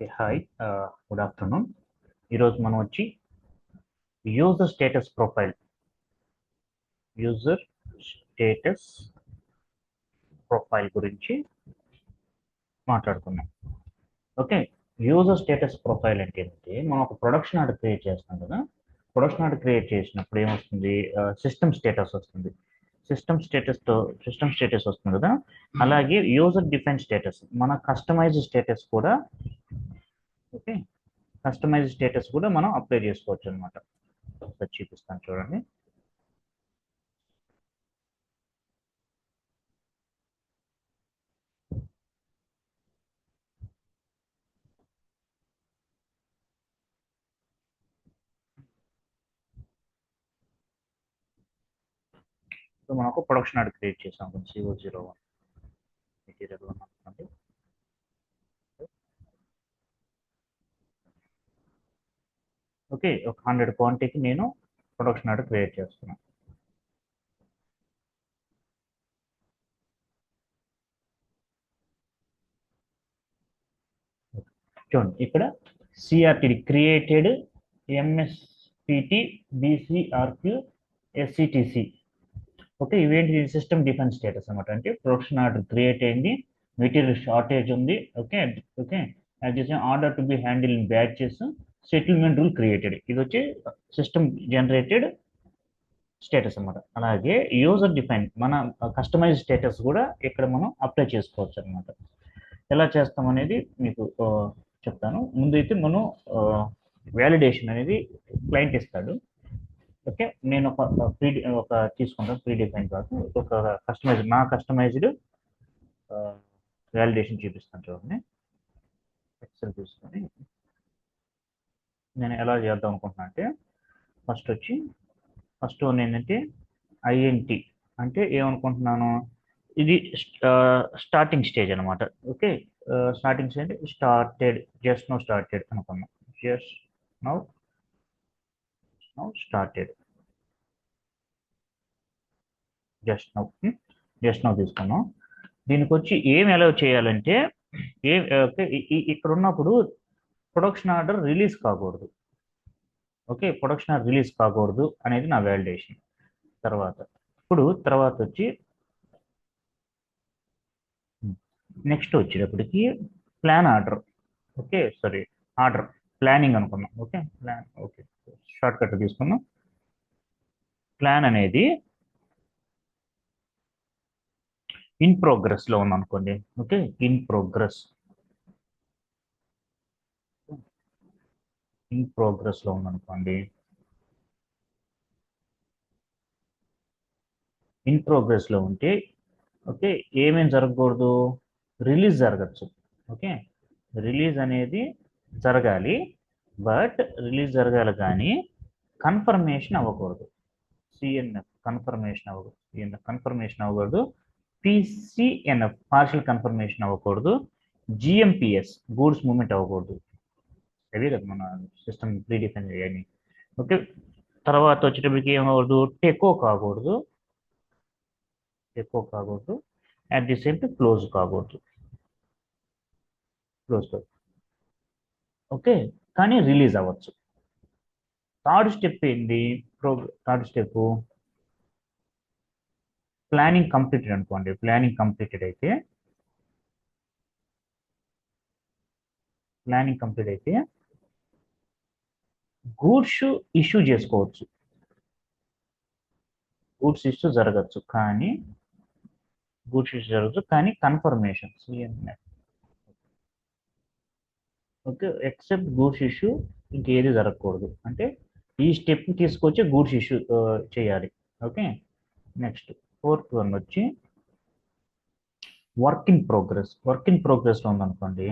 Okay hi good afternoon. ఈరోజు మనం వచ్చి యూజర్ స్టేటస్ ప్రొఫైల్ గురించి మాట్లాడుకున్నాం. ఓకే, యూజర్ స్టేటస్ ప్రొఫైల్ అంటే ఏంటి? మనం ఒక ప్రొడక్షన్ ఆర్డర్ క్రియేట్ చేస్తాం కదా. ప్రొడక్షన్ ఆర్డర్ క్రియేట్ చేసినప్పుడు ఏమొస్తుంది? సిస్టమ్ స్టేటస్ వస్తుంది. సిస్టమ్ స్టేటస్ వస్తుంది కదా. అలాగే యూజర్ డిఫైన్ స్టేటస్, మన కస్టమైజ్ స్టేటస్ కూడా, ఓకే, కస్టమైజ్ స్టేటస్ కూడా మనం అప్లై చేసుకోవచ్చు అనమాట. ఒకసారి చూపిస్తాను చూడండి. సో మనకు ప్రొడక్షన్ ఆర్డర్ క్రియేట్ చేసాం. CO01 మెటీరియల్ అనుకోండి. ఓకే, ఒక 100 క్వాంటిటీకి నేను ప్రొడక్షన్ ఆర్డర్ క్రియేట్ చేస్తున్నాను. చూడండి ఇక్కడ CRTD created MSPT BCRQ SCTC. Okay, ఇవేంటి? సిస్టమ్ డిఫెన్స్ స్టేటస్ అనమాట. అంటే ప్రొడక్షన్ ఆర్డర్ క్రియేట్ అయింది, మెటీరియల్ షార్టేజ్ ఉంది. Okay okay, order to be handle in batches, settlement rule created. ఇది వచ్చి సిస్టమ్ జనరేటెడ్ స్టేటస్ అనమాట. అలాగే యూజర్ డిఫైన్, మన కస్టమైజ్ స్టేటస్ కూడా ఇక్కడ మనం అప్లై చేసుకోవచ్చు అనమాట. ఎలా చేస్తాం అనేది మీకు చెప్తాను. ముందు అయితే మనం వ్యాలిడేషన్ అనేది క్లయింట్ ఇస్తాడు. ఓకే, నేను ఒక తీసుకుంటాను ప్రీ డిఫైన్ కాదు, ఒక కస్టమైజ్డ్ వ్యాలిడేషన్ చూపిస్తాను చూడండి. ఎక్సెల్ తీసుకొని నేను ఎలా చేద్దాం అనుకుంటున్నా అంటే, ఫస్ట్ వన్ ఏంటంటే INT అంటే ఏమనుకుంటున్నాను, ఇది స్టార్టింగ్ స్టేజ్ అనమాట. Okay, starting stage started, just now started అనుకున్నాం. Just now started, just now తీసుకున్నాం. దీనికి వచ్చి ఏమి అలౌ చేయాలంటే, ఇక్కడ ఉన్నప్పుడు ప్రొడక్షన్ ఆర్డర్ రిలీజ్ కాకూడదు. ఓకే, ప్రొడక్షన్ ఆర్డర్ రిలీజ్ కాకూడదు అనేది నా వ్యాలిడేషన్. తర్వాత వచ్చి నెక్స్ట్ వచ్చేటప్పటికి plan order. Okay sorry, order planning అనుకున్నాం. ఓకే షార్ట్ కట్ తీసుకున్నాం. ప్లాన్ అనేది ఇన్ ప్రోగ్రెస్ లో ఉంది అనుకోండి. ఓకే, ఇన్ ప్రోగ్రెస్ లో ఉందనుకోండి. ఇన్ ప్రోగ్రెస్ లో ఉంటే ఓకే, ఏమేం జరగకూడదు? రిలీజ్ జరగచ్చు. ఓకే, రిలీజ్ అనేది జరగాలి, బట్ రిలీజ్ జరగాలి కానీ కన్ఫర్మేషన్ అవ్వకూడదు. సిఎన్ఎఫ్ కన్ఫర్మేషన్ అవ్వకూడదు. PCNF పార్షియల్ కన్ఫర్మేషన్ అవ్వకూడదు. GMPS గూడ్స్ మూవ్మెంట్ అవ్వకూడదు. అదే కదా మన సిస్టమ్ ప్రీ డిఫైన్ చేయాలి. ఓకే, తర్వాత వచ్చేటప్పటికి ఏమవకూడదు? టెకో కాకూడదు. At the same time close కాకూడదు. ఓకే, కానీ రిలీజ్ అవ్వచ్చు. థర్డ్ స్టెప్ ఏంటి? థర్డ్ స్టెప్ ప్లానింగ్ కంప్లీటెడ్ అనుకోండి. ప్లానింగ్ కంప్లీట్ అయితే గూడ్స్ ఇష్యూ చేసుకోవచ్చు. గూడ్స్ ఇష్యూ జరగచ్చు కానీ confirmation CNF. Okay, except goods issue ఇంకేది జరగకూడదు. అంటే ఈ స్టెప్ తీసుకొచ్చి గూడ్స్ ఇష్యూ చేయాలి. ఓకే, నెక్స్ట్ ఫోర్త్ వన్ వచ్చి వర్క్ ఇన్ ప్రోగ్రెస్ లో ఉందనుకోండి.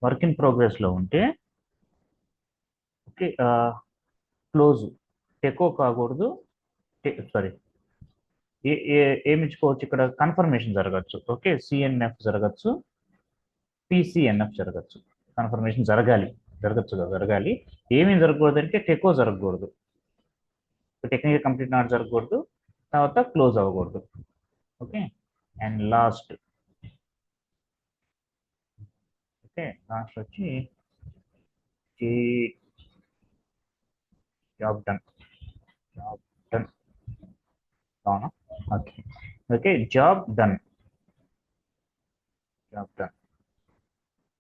వర్క్ ఇన్ ప్రోగ్రెస్ లో ఉంటే ఓకే, క్లోజ్, టెకో కాకూడదు. సారీ, ఏమి ఇచ్చుకోవచ్చు ఇక్కడ? కన్ఫర్మేషన్ జరగచ్చు. ఓకే, CNF జరగచ్చు, PCNF జరగచ్చు. కన్ఫర్మేషన్ జరగాలి. ఏమేమి జరగకూడదు అంటే టెకో జరగకూడదు, టెక్నికల్ కంప్లీట్ నాట్ జరగకూడదు, తర్వాత క్లోజ్ అవ్వకూడదు. Okay, and last okay, last వచ్చి జాబ్ డన్. జాబ్ డన్ అవునా? Okay. Okay, job done. Job done.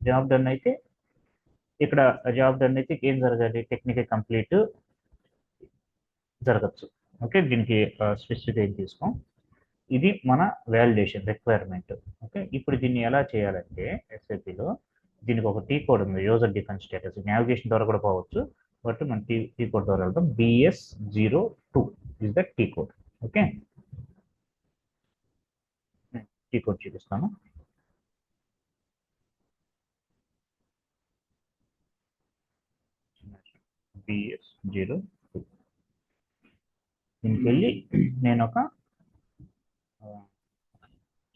Job done అయితే ఇక్కడ జాబ్ డన్ అయితే ఏం జరగాలి? టెక్నికల్ కంప్లీట్ జరగచ్చు. ఓకే, దీనికి స్పెసిఫిక్ ఏం తీసుకోం. ఇది మన వ్యాలిడేషన్ రిక్వైర్మెంట్. ఓకే, ఇప్పుడు దీన్ని ఎలా చేయాలంటే ఎస్ఏపిలో దీనికి ఒక టీ కోడ్ ఉంది, యూజర్ డిఫైన్ స్టేటస్. నావిగేషన్ ద్వారా కూడా పోవచ్చు, బట్ మన టీ కోడ్ ద్వారా వెళ్తాం. BS02 is the T code. Okay, T code చూపిస్తాను. BS02 దీనికి వెళ్ళి నేను ఒక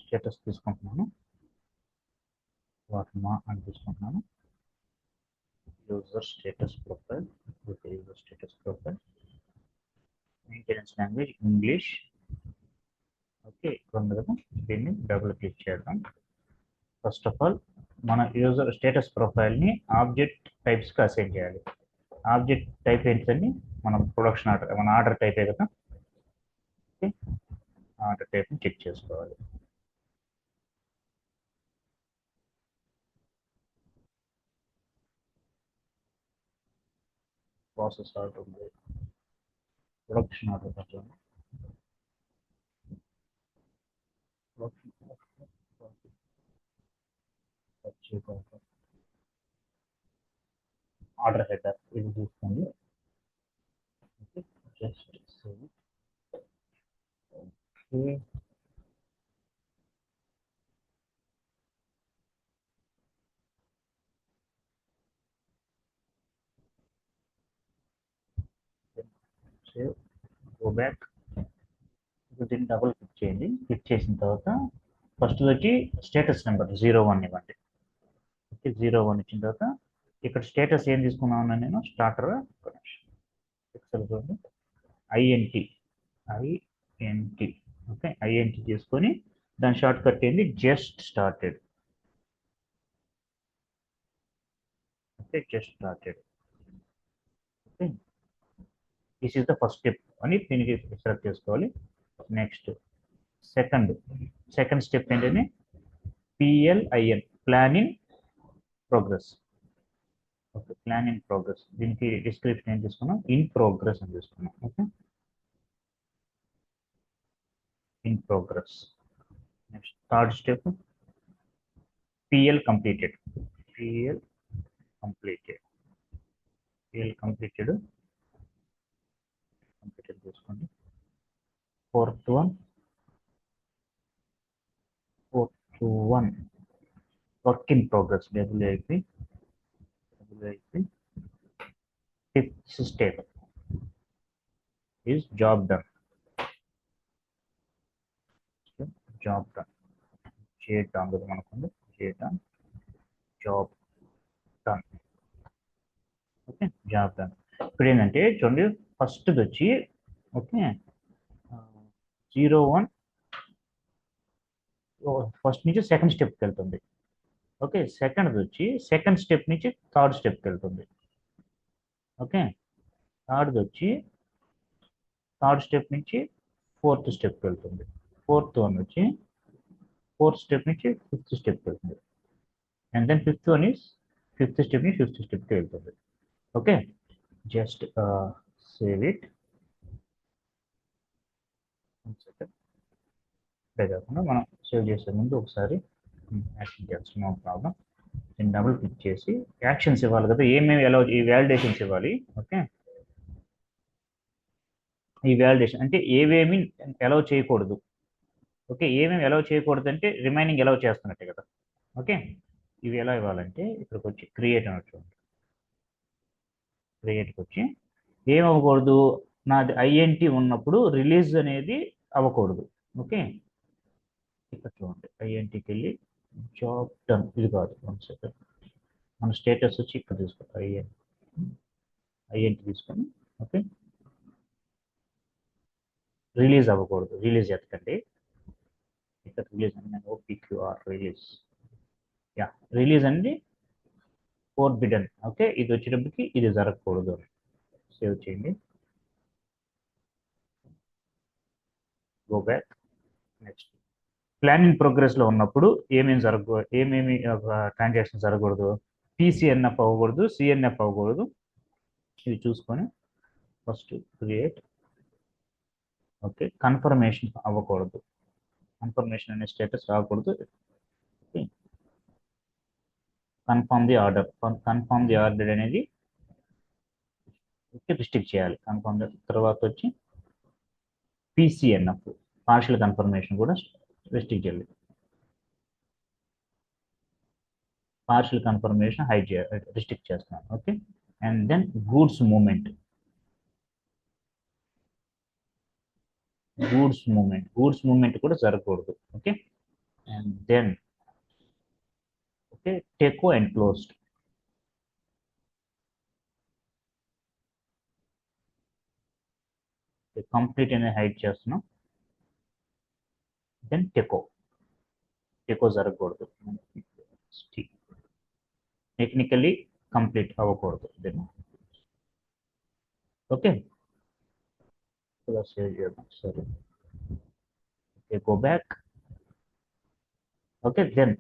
స్టేటస్ తీసుకుంటున్నాను, వాటర్మా అని తీసుకుంటున్నాను. User status profile. User status profile, maintenance language English. Okay, ఇక్కడ ఉంది కదా, దీన్ని డబుల్ క్లిక్ చేద్దాం. ఫస్ట్ ఆఫ్ ఆల్ మన యూజర్ స్టేటస్ ప్రొఫైల్ని ఆబ్జెక్ట్ టైప్స్కి అసైన్ చేయాలి. ఆబ్జెక్ట్ టైప్ ఏంటండి? మనం ప్రొడక్షన్ ఆర్డర్, మన ఆర్డర్ టైపే కదా. ఓకే, ఆర్డర్ టైప్ని చెక్ చేసుకోవాలి. ప్రాసెస్ ఆర్డర్ ఉంది, ప్రొడక్షన్ ఆర్డర్ పెట్టండి. ఆర్డర్ హెడర్ ఇది తీసుకోండి. Just save. Okay, save, go back. దీన్ని డబుల్ క్లిక్ చేయండి. క్లిక్ చేసిన తర్వాత ఫస్ట్ వచ్చి స్టేటస్ నెంబర్ 01 ఇవ్వండి. ఓకే, 01 ఇచ్చిన తర్వాత ఇక్కడ స్టేటస్ ఏం తీసుకున్నాను నేను? Starter INT. INT. Okay, INT తీసుకొని దాని షార్ట్ కట్ ఏంది? Just started. Okay, just started. Okay, this is the first step అని దీనికి సెలెక్ట్ చేసుకోవాలి. నెక్స్ట్ సెకండ్ స్టెప్ ఏంటంటే PLIN, plan in progress. Okay, plan in progress. దీనికి డిస్క్రిప్షన్ ఏం తీసుకున్నాం? ఇన్ ప్రోగ్రెస్ అని తీసుకున్నాం. Okay, in progress. Next third step PL completed. PL completed. PL completed తీసుకోండి. Fourth one work in progress. WIP. Fifth step is job done. Job done చేయటం అనుకోండి, చేయటం job done. Okay, job done. ఇప్పుడు ఏంటంటే చూడండి, first వచ్చి okay 01 first నుంచి second స్టెప్కి వెళ్తుంది. ఓకే, సెకండ్ వచ్చి సెకండ్ స్టెప్ నుంచి థర్డ్ స్టెప్కి వెళ్తుంది. ఓకే, థర్డ్ వచ్చి థర్డ్ స్టెప్ నుంచి ఫోర్త్ స్టెప్కి వెళ్తుంది. ఫోర్త్ వన్ వచ్చి ఫోర్త్ స్టెప్ నుంచి ఫిఫ్త్ స్టెప్కి వెళ్తుంది. And then fifth one is fifth step నుంచి ఫిఫ్త్ స్టెప్కి వెళ్తుంది. Okay, just save it. అదే కాకుండా మనం సేవ్ చేసే ముందు ఒకసారి యాక్షన్ చేయాల్సిన నో ప్రాబ్లం. దీన్ని డబుల్ క్లిక్ చేసి యాక్షన్స్ ఇవ్వాలి కదా, ఏమేమి ఎలా ఈ వ్యాలిడేషన్స్ ఇవ్వాలి. ఓకే, ఈ వ్యాలిడేషన్ అంటే ఏవేమి అలౌ చేయకూడదు. ఓకే, ఏమేమి అలౌ చేయకూడదు అంటే రిమైనింగ్ అలౌ చేస్తున్నట్టే కదా. ఓకే, ఇవి ఎలా ఇవ్వాలంటే ఇక్కడికి వచ్చి క్రియేట్ అనొచ్చు. క్రియేట్కి వచ్చి ఏం అవ్వకూడదు? నాది ఐఎన్టీ ఉన్నప్పుడు రిలీజ్ అనేది అవ్వకూడదు. ఓకే, ఇక్కడ చూడండి, ఐఎన్టీకి వెళ్ళి జాబ్ డన్ ఇది కాదు, 1 సెకండ్. మన స్టేటస్ వచ్చి ఇక్కడ తీసుకోండి, ఐఎన్టీ తీసుకొని. ఓకే, రిలీజ్ అవ్వకూడదు, రిలీజ్ ఎత్తకండి. ఇక్కడ రిలీజ్ అండి, OPQR రిలీజ్. యా, రిలీజ్ అండి ఫోర్బిడన్. ఓకే, ఇది వచ్చేటప్పటికి ఇది జరగకూడదు. సేవ్ చేయండి, go back. Next, plan in ప్రోగ్రెస్లో ఉన్నప్పుడు ఏమేమి ట్రాన్సాక్షన్ జరగకూడదు? పీసీఎన్ఎఫ్ అవ్వకూడదు, సిఎన్ఎఫ్ అవ్వకూడదు. ఇవి చూసుకొని ఫస్ట్ క్రియేట్. ఓకే, కన్ఫర్మేషన్ అవ్వకూడదు, కన్ఫర్మేషన్ అనే స్టేటస్ రాకూడదు. Confirm the order, confirm the order అనేది రిస్ట్రిక్ట్ చేయాలి. కన్ఫర్మ్ తర్వాత వచ్చి పీసీఎన్ఎఫ్, పార్షియల్ కన్ఫర్మేషన్ కూడా రిస్ట్రిక్ట్ చేయాలి. పార్షియల్ కన్ఫర్మేషన్ హైడ్ చేయాలి, రిస్ట్రిక్ట్ చేస్తున్నాను. Okay, and then goods movement, goods movement కూడా జరగకూడదు. Okay, and then okay, TECO and closed. Complete అనేది హైడ్ చేస్తున్నాం. దెన్ టెకో జరగకూడదు, టెక్నికలీ కంప్లీట్ అవ్వకూడదు. దెన్ ఓకే, సేవ్ చేద్దాం. సరే, okay, go back. Okay, then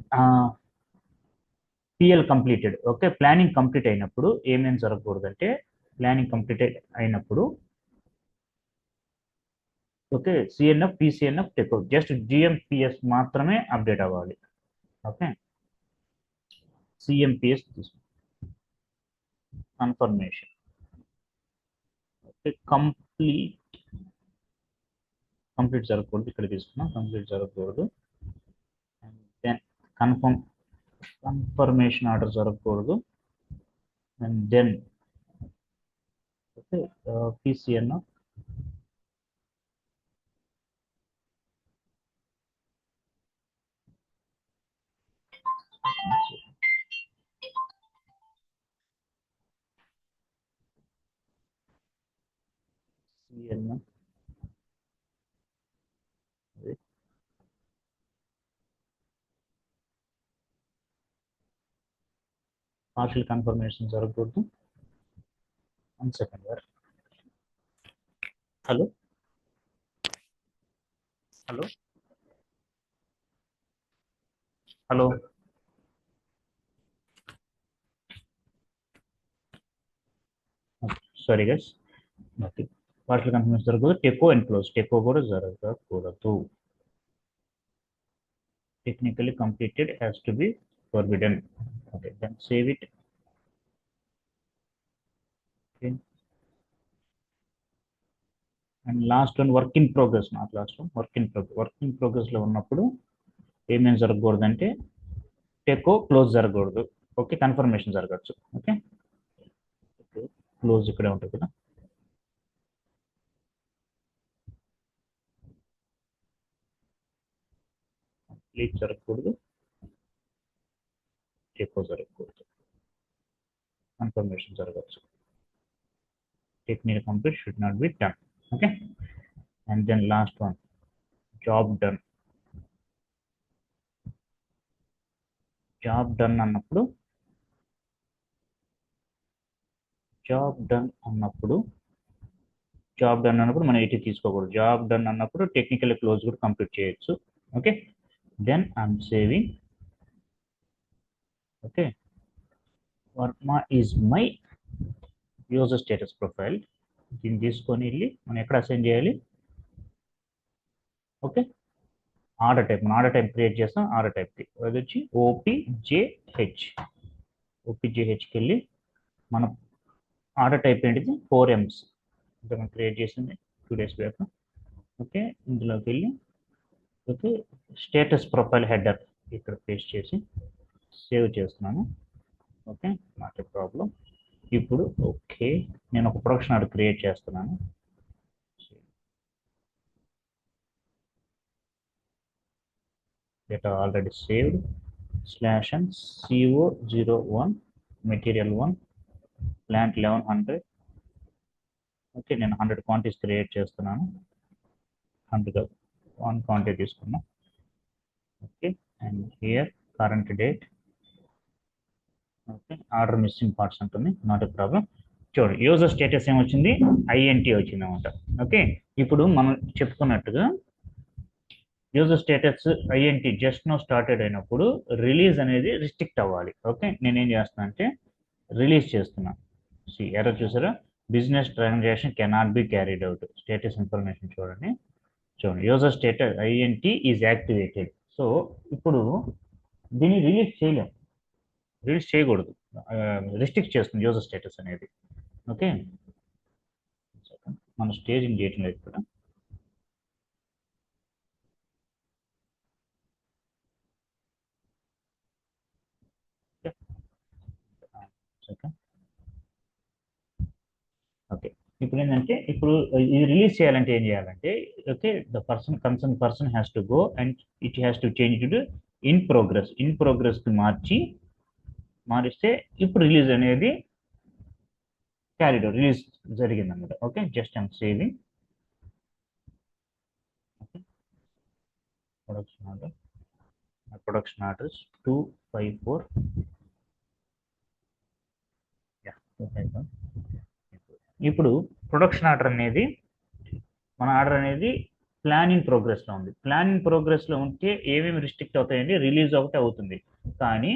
PL completed. Okay, planning complete అయినప్పుడు ఏమేమి జరగకూడదు అంటే, ప్లానింగ్ కంప్లీట్ అయినప్పుడు okay, CNF, PCNF, TECO, just GMPS మాత్రమే అప్డేట్ అవ్వాలి. Okay, CMPS confirmation. Okay, complete జరగకూడదు, ఇక్కడ తీసుకున్నాం, కంప్లీట్ జరగకూడదు. అండ్ దెన్ కన్ఫర్మేషన్ ఆర్డర్ జరగకూడదు. And then okay, PCNF, CNF, partial confirmation జరగకూడదు. 1 second sir. Hello hello hello sorry guys. Okay, partial confirmation జరగకూడదు. TECO and close, టెకో కూడా జరగకూడదు. Technically completed has to be forbidden. Okay, then save it. Okay, and last one, work in progress, not last one, work in progress లో ఉన్నప్పుడు ఏమేమి జరగకూడదు అంటే టెకో close జరగకూడదు. Okay, confirmation జరగచ్చు. ఓకే, క్లోజ్ ఇక్కడే ఉంటుంది కదా. కంప్లీట్ జరగకూడదు, టెకో జరగకూడదు, కన్ఫర్మేషన్ జరగచ్చు. Technical complete should not be done. Okay, and then last one, job done. Job done అన్నప్పుడు మనం ఎటు తీసుకోకూడదు. జాబ్ డన్ అన్నప్పుడు టెక్నికల్ క్లోజ్ కూడా కంప్లీట్ చేయొచ్చు. Okay, then I'm saving. Okay, Varma is my user status profile. దీన్ని తీసుకొని వెళ్ళి మనం ఎక్కడ అసైన్ చేయాలి? ఓకే, ఆర్డర్ టైప్, మనం ఆర్డర్ టైప్ క్రియేట్ చేస్తాం. ఆర్డర్ టైప్కి అది వచ్చి ఓపీజేహెచ్కి వెళ్ళి మన ఆర్డర్ టైప్ ఏంటిది? 4Ms మనం క్రియేట్ చేసింది 2 days బ్యాక్. ఓకే, ఇందులోకి వెళ్ళి ఓకే, స్టేటస్ ప్రొఫైల్ హెడర్ ఇక్కడ పేస్ట్ చేసి సేవ్ చేస్తున్నాను. Okay, not a problem. ఇప్పుడు ఓకే, నేను ఒక ప్రొడక్షన్ ఆర్డర్ క్రియేట్ చేస్తున్నాను. Data already saved. /n CO01 material 1 plant 1100. Okay, నేను 100 క్వాంటిటీస్ క్రియేట్ చేస్తున్నాను. 100 1 క్వాంటిటీ తీసుకున్నాం. Okay, and here current date okay, order missing parts ఉంటుంది, నాట్ ఎ ప్రాబ్లం. చూడండి user status ఏమొచ్చింది, ఐఎన్టీ వచ్చింది అనమాట. ఓకే, ఇప్పుడు మనం చెప్పుకున్నట్టుగా user status INT just no started అయినప్పుడు రిలీజ్ అనేది రిస్ట్రిక్ట్ అవ్వాలి. ఓకే, నేనేం చేస్తున్నా అంటే రిలీజ్ చేస్తున్నా. ఎర్రర్ చూసారా, business transaction cannot be carried out, status information చూడండి. చూడండి user status INT is activated. So ఇప్పుడు దీన్ని రిలీజ్ చేయలేం, రిలీజ్ చేయకూడదు, రిస్ట్రిక్ట్ చేస్తుంది యూజర్ స్టేటస్ అనేది. ఓకే, మన స్టేజింగ్ చేయటం లేదు ఇక్కడ. Okay, okay. ఇప్పుడు ఏంటంటే ఇప్పుడు ఇది రిలీజ్ చేయాలంటే ఏం చేయాలంటే, okay, the person has to go and it has to change to in progress కి మారిస్తే ఇప్పుడు రిలీజ్ అనేది క్యారిడోర్ రిలీజ్ జరిగింది అనమాట. Okay, just I'm saving. Okay, production orders 254. ఇప్పుడు ప్రొడక్షన్ ఆర్డర్ అనేది మన ఆర్డర్ అనేది ప్లాన్ ఇన్ ప్రోగ్రెస్లో ఉంది. ప్లాన్ ఇన్ ప్రోగ్రెస్లో ఉంటే ఏమేమి రిస్ట్రిక్ట్ అవుతాయండి, రిలీజ్ ఒకటి అవుతుంది కానీ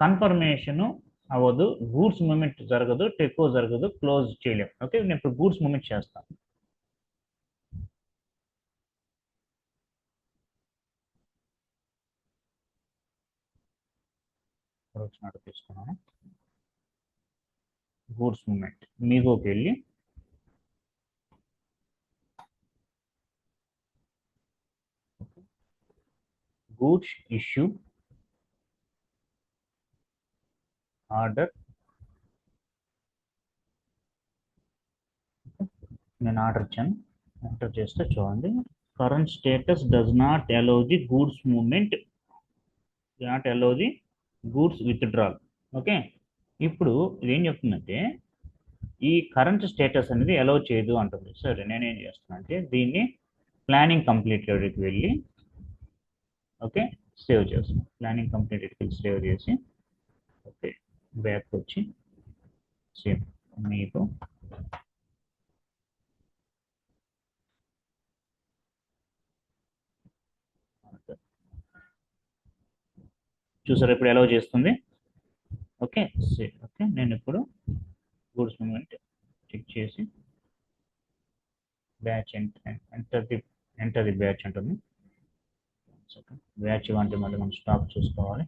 కన్ఫర్మేషన్ అవ్వదు, గూడ్స్ మూమెంట్ జరగదు, టెకో జరగదు, క్లోజ్ చేయలేం. ఓకే, నేను ఇప్పుడు గూడ్స్ మూమెంట్ చేస్తాను. ప్రొడక్షన్ ఆర్డర్ తీసుకున్నాను, గూడ్స్ మూమెంట్ మీగోకి వెళ్ళి గూడ్స్ ఇష్యూ ఆర్డర్, నేను ఆర్డర్ ఇచ్చాను, ఎంటర్ చేస్తే చూడండి current status does not allow the goods movement, not allow the goods withdrawal. Okay, ఇప్పుడు ఇది ఏం చెప్తుందంటే ఈ కరెంట్ స్టేటస్ అనేది అలౌ చేయదు అంటుంది. సరే నేనేం చేస్తున్నా అంటే దీన్ని ప్లానింగ్ కంప్లీటెడ్కి వెళ్ళి ఓకే సేవ్ చేస్తాను. ప్లానింగ్ కంప్లీటెడ్కి వెళ్ళి సేవ్ చేసి ఓకే బ్యాక్ వచ్చి సేమ్ మీకు చూసారు ఇప్పుడు అలౌ చేస్తుంది. ఓకే, ఓకే నేను ఇప్పుడు గూడ్స్ మూమెంట్ చెక్ చేసి బ్యాచ్ ఎంటర్ ది బ్యాచ్ ఉంటుంది. బ్యాచ్ ఇవ్వండి, మళ్ళీ మనం స్టాక్ చూసుకోవాలి.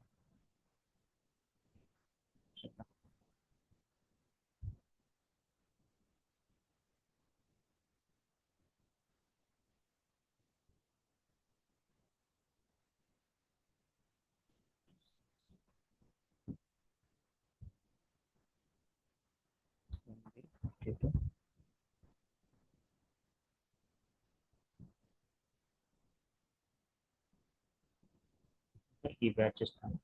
ఈ బ్యాచ్ ఇస్తాను.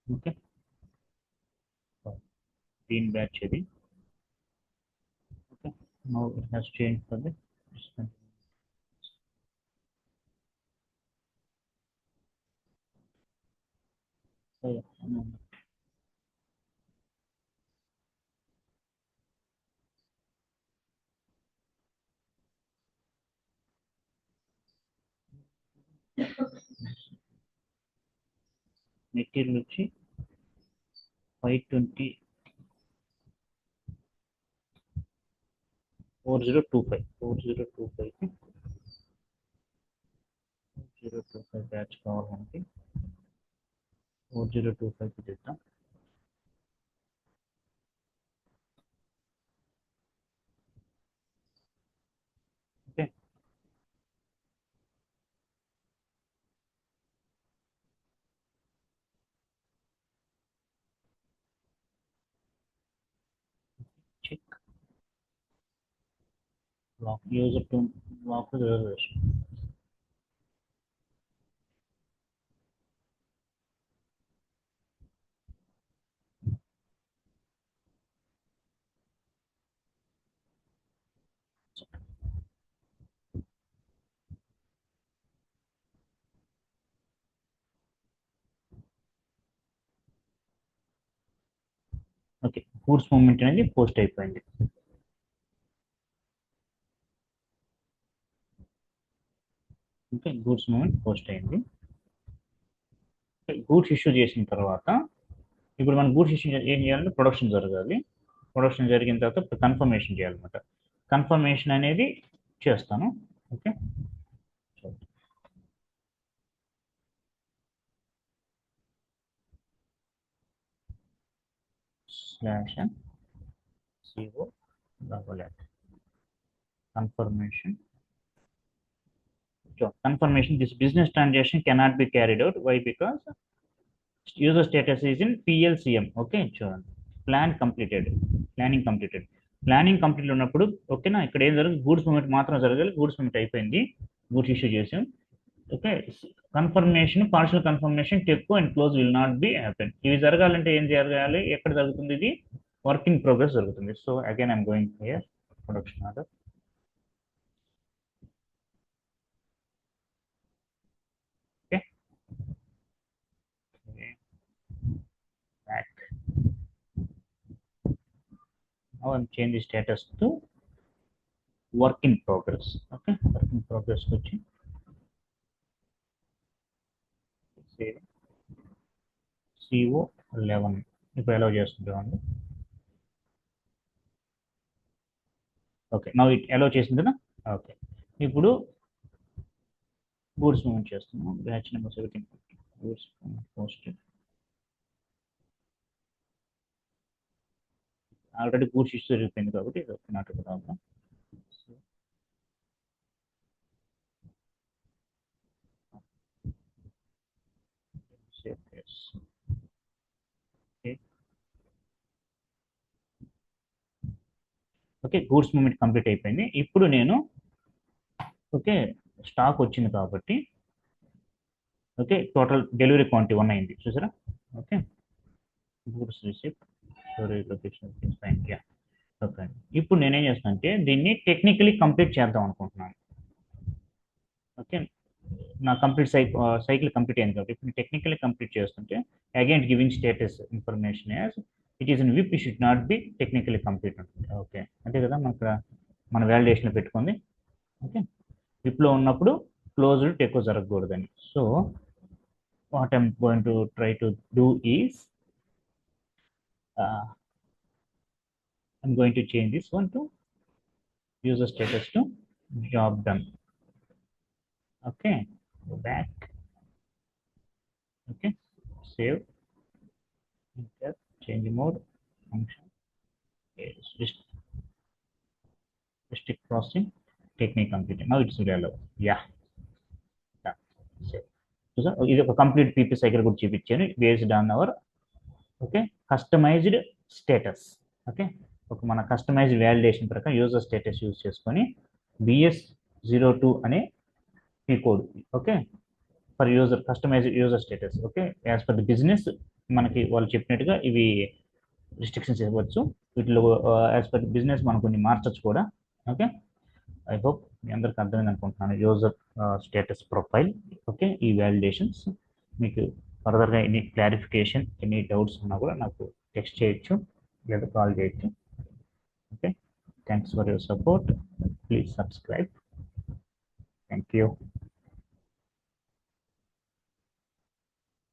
ఓకే, దీని బ్యాచ్ ఇది. Okay, now it has change for the material వచ్చి 520 4025 4025 4025 బ్యాచ్ కావాలి మనకి. 4025 చేద్దాం. Okay, check lock user to lock reservation. Okay, goods movement అనేది పోస్ట్ అయిపోయింది. ఓకే, గూడ్స్ మూవ్మెంట్ పోస్ట్ అయింది. గూడ్స్ ఇష్యూ చేసిన తర్వాత ఇప్పుడు మనం గూడ్స్ ఇష్యూ ఏం చేయాలంటే ప్రొడక్షన్ జరగాలి. ప్రొడక్షన్ జరిగిన తర్వాత కన్ఫర్మేషన్ చేయాలన్నమాట. కన్ఫర్మేషన్ అనేది చేస్తాను. Okay, slash CO confirmation. So confirmation, this business transaction cannot be carried out. Why? Because user status is in PLCM. Okay, చూడండి, plan completed, planning completed. Planning complete ఉన్నప్పుడు ఓకేనా, ఇక్కడ ఏం జరగదు, గూడ్స్ మూమెంట్ మాత్రం జరగాలి. గూడ్స్ మూమెంట్ అయిపోయింది, goods issue చేసాం. Okay, confirmation, partial confirmation, tech and close will not be happen. ఇవి జరగాలంటే ఏం జరగాలి, ఎక్కడ జరుగుతుంది, ఇది వర్క్ ఇన్ ప్రోగ్రెస్ జరుగుతుంది. So again I'm going here, production order. Okay, back. Now I'm change the status to work in progress. Okay, work in progress వచ్చి CO11 ఇప్పుడు అలౌ చేస్తుంటామండి. ఓకే, నౌ ఇట్ అలౌ చేసింది కదా. Okay, ఇప్పుడు goods movement చేస్తున్నాం. Batch numbers everything, goods post already goods issue జరిగిపోయింది కాబట్టి ఇది not problem. Okay, goods movement complete అయిపోయింది. ఇప్పుడు నేను ఓకే స్టాక్ వచ్చింది కాబట్టి ఓకే టోటల్ డెలివరీ క్వాంటిటీ 1 అయింది చూసారా. Okay, goods receipt storage location fine. Yeah, okay. ఇప్పుడు నేనేం చేస్తాను అంటే దీన్ని టెక్నికలీ కంప్లీట్ చేద్దాం అనుకుంటున్నాను. ఓకే, నా కంప్లీట్ సైకిల్ కంప్లీట్ అయింది కాబట్టి ఇప్పుడు టెక్నికలీ కంప్లీట్ చేస్తుంటే again giving status information as it is in whip, it should not be technically complete ఉంటుంది. ఓకే, అంతే కదా, మన వ్యాలిడేషన్ పెట్టుకుంది. ఓకే, విప్లో ఉన్నప్పుడు క్లోజ్డ్ ఎక్కువ జరగకూడదని. So what I'm going to try to do is I'm going to change this one to user status to job done. Okay, go back. Okay, save, enter, change mode, function, restrict processing, technique completed. Now it's allow. Yeah, save. So ఇది ఒక complete PP cycle కూడా చూపించాను based on our okay customised status. Okay, ఒక మన customised validation ప్రకారం user status use చేసుకొని BS02 అనే P code. Okay, for user customised user status. Okay, as per the business మనకి వాళ్ళు చెప్పినట్టుగా ఇవి రిస్ట్రిక్షన్స్ ఇవ్వచ్చు. వీటిలో యాజ్ పర్ ది బిజినెస్ మనం కొన్ని మార్చచ్చు కూడా. ఓకే, ఐ హోప్ మీ అందరికి అర్థమైంది అనుకుంటున్నాను యూజర్ స్టేటస్ ప్రొఫైల్. ఓకే, ఈ వ్యాలిడేషన్స్ మీకు ఫర్దర్గా ఎనీ క్లారిఫికేషన్, ఎనీ డౌట్స్ ఉన్నా కూడా నాకు టెక్స్ట్ చేయొచ్చు లేదా కాల్ చేయొచ్చు. Okay, thanks for your support. Please subscribe. Thank you.